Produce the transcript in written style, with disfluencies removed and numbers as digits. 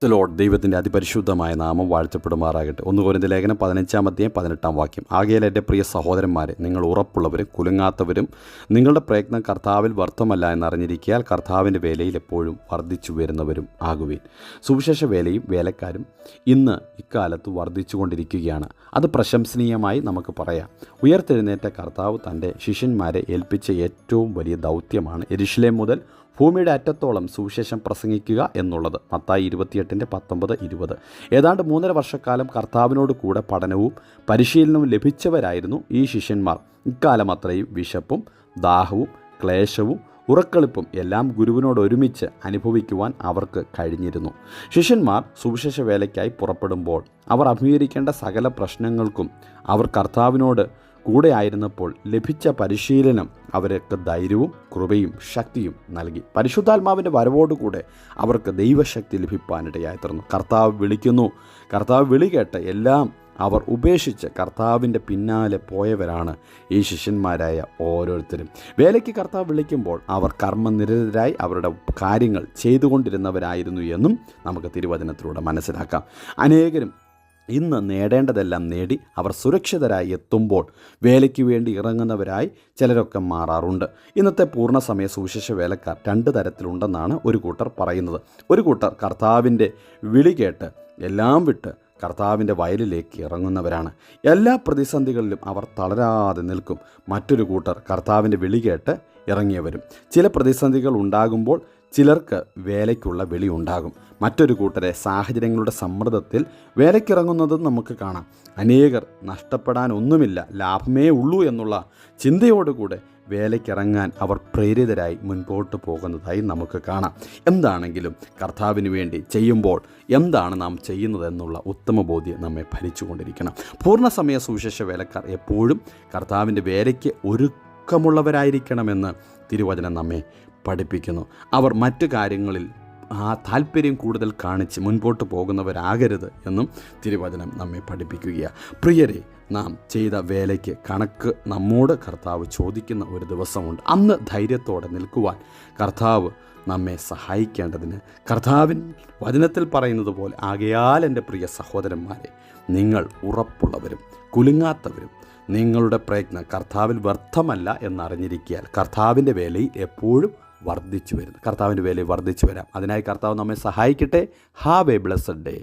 Lord ദൈവത്തിൻ്റെ അതിപരിശുദ്ധമായ നാമം വാഴ്ത്തപ്പെടുമാറാകട്ടെ. 1 കൊരിന്ത്യർ ലേഖനം 15-18 ആകയാൽ എൻ്റെ പ്രിയ സഹോദരന്മാരെ, നിങ്ങൾ ഉറപ്പുള്ളവരും കുലുങ്ങാത്തവരും നിങ്ങളുടെ പ്രയത്നം കർത്താവിൽ വ്യർത്ഥമല്ല എന്നറിഞ്ഞിരിക്കാൽ കർത്താവിൻ്റെ വേലയിൽ എപ്പോഴും വർദ്ധിച്ചു വരുന്നവരും ആകുവിൻ. സുവിശേഷ വേലയും വേലക്കാരും ഇന്ന് ഇക്കാലത്ത് വർദ്ധിച്ചു കൊണ്ടിരിക്കുകയാണ്. അത് പ്രശംസനീയമായി നമുക്ക് പറയാം. ഉയർത്തെഴുന്നേറ്റ കർത്താവ് തൻ്റെ ശിഷ്യന്മാരെ ഏൽപ്പിച്ച ഏറ്റവും വലിയ ദൗത്യമാണ് യെരുശലേം മുതൽ ഭൂമിയുടെ അറ്റത്തോളം സുവിശേഷം പ്രസംഗിക്കുക എന്നുള്ളത്. മത്തായി 28:19-20. ഏതാണ്ട് 3.5 വർഷക്കാലം കർത്താവിനോട് കൂടെ പഠനവും പരിശീലനവും ലഭിച്ചവരായിരുന്നു ഈ ശിഷ്യന്മാർ. ഇക്കാലം അത്രയും വിശപ്പും ദാഹവും ക്ലേശവും ഉറക്കളിപ്പും എല്ലാം ഗുരുവിനോട് ഒരുമിച്ച് അനുഭവിക്കുവാൻ അവർക്ക് കഴിഞ്ഞിരുന്നു. ശിഷ്യന്മാർ സുവിശേഷ വേലയ്ക്കായി പുറപ്പെടുമ്പോൾ അവർ അഭിമുഖീകരിക്കേണ്ട സകല പ്രശ്നങ്ങൾക്കും അവർ കർത്താവിനോട് കൂടെ ആയിരുന്നപ്പോൾ ലഭിച്ച പരിശീലനം അവർക്ക് ധൈര്യവും കൃപയും ശക്തിയും നൽകി. പരിശുദ്ധാത്മാവിൻ്റെ വരവോടുകൂടെ അവർക്ക് ദൈവശക്തി ലഭിക്കാനിടയായി തീർന്നു. കർത്താവ് വിളിക്കുന്നു. കർത്താവ് വിളി കേട്ട് എല്ലാം അവർ ഉപേക്ഷിച്ച് കർത്താവിൻ്റെ പിന്നാലെ പോയവരാണ് ഈ ശിഷ്യന്മാരായ ഓരോരുത്തരും. വേലയ്ക്ക് കർത്താവ് വിളിക്കുമ്പോൾ അവർ കർമ്മനിരതരായി അവരുടെ കാര്യങ്ങൾ ചെയ്തുകൊണ്ടിരുന്നവരായിരുന്നു എന്നും നമുക്ക് തിരുവചനത്തിലൂടെ മനസ്സിലാക്കാം. അനേകരും ഇന്ന് നേടേണ്ടതെല്ലാം നേടി അവർ സുരക്ഷിതരായി എത്തുമ്പോൾ വേലയ്ക്ക് വേണ്ടി ഇറങ്ങുന്നവരായി ചിലരൊക്കെ മാറാറുണ്ട്. ഇന്നത്തെ പൂർണ്ണസമയ സുവിശേഷ വേലക്കാർ 2 തരത്തിലുണ്ടെന്നാണ് ഒരു കൂട്ടർ പറയുന്നത്. ഒരു കൂട്ടർ കർത്താവിൻ്റെ വിളി കേട്ട് എല്ലാം വിട്ട് കർത്താവിൻ്റെ വയലിലേക്ക് ഇറങ്ങുന്നവരാണ്. എല്ലാ പ്രതിസന്ധികളിലും അവർ തളരാതെ നിൽക്കും. മറ്റൊരു കൂട്ടർ കർത്താവിൻ്റെ വിളി കേട്ട് ഇറങ്ങിയവരും. ചില പ്രതിസന്ധികൾ ഉണ്ടാകുമ്പോൾ ചിലർക്ക് വേലയ്ക്കുള്ള വിളി ഉണ്ടാകും. മറ്റൊരു കൂട്ടരെ സാഹചര്യങ്ങളുടെ സമ്മർദ്ദത്തിൽ വേലയ്ക്കിറങ്ങുന്നതും നമുക്ക് കാണാം. അനേകർ നഷ്ടപ്പെടാനൊന്നുമില്ല, ലാഭമേ ഉള്ളൂ എന്നുള്ള ചിന്തയോടുകൂടെ വേലയ്ക്കിറങ്ങാൻ അവർ പ്രേരിതരായി മുൻപോട്ട് പോകുന്നതായി നമുക്ക് കാണാം. എന്താണെങ്കിലും കർത്താവിന് വേണ്ടി ചെയ്യുമ്പോൾ എന്താണ് നാം ചെയ്യുന്നതെന്നുള്ള ഉത്തമ ബോധ്യം നമ്മെ ഭരിച്ചുകൊണ്ടിരിക്കണം. പൂർണ്ണസമയ സുവിശേഷ വേലക്കാർ എപ്പോഴും കർത്താവിൻ്റെ വേലയ്ക്ക് ഒരുക്കമുള്ളവരായിരിക്കണമെന്ന് തിരുവചനം നമ്മെ പഠിപ്പിക്കുന്നു. അവർ മറ്റു കാര്യങ്ങളിൽ താല്പര്യം കൂടുതൽ കാണിച്ച് മുൻപോട്ട് പോകുന്നവരാകരുത് എന്നും തിരുവചനം നമ്മെ പഠിപ്പിക്കുകയാണ്. പ്രിയരെ, നാം ചെയ്ത വേലയ്ക്ക് കണക്ക് നമ്മോട് കർത്താവ് ചോദിക്കുന്ന ഒരു ദിവസമുണ്ട്. അന്ന് ധൈര്യത്തോടെ നിൽക്കുവാൻ കർത്താവ് നമ്മെ സഹായിക്കേണ്ടതിന് കർത്താവിൻ വചനത്തിൽ പറയുന്നത് പോലെ, ആകയാൽ എൻ്റെ പ്രിയ സഹോദരന്മാരെ, നിങ്ങൾ ഉറപ്പുള്ളവരും കുലുങ്ങാത്തവരും നിങ്ങളുടെ പ്രയത്നം കർത്താവിൽ വ്യർത്ഥമല്ല എന്നറിഞ്ഞിരിക്കാൻ കർത്താവിൻ്റെ വേലയിൽ എപ്പോഴും വർദ്ധിച്ചു വരുന്നു. കർത്താവിൻ്റെ വേലയിൽ വർദ്ധിച്ചു വരാം. അതിനായി കർത്താവ് നമ്മെ സഹായിക്കട്ടെ. Have A blessed day.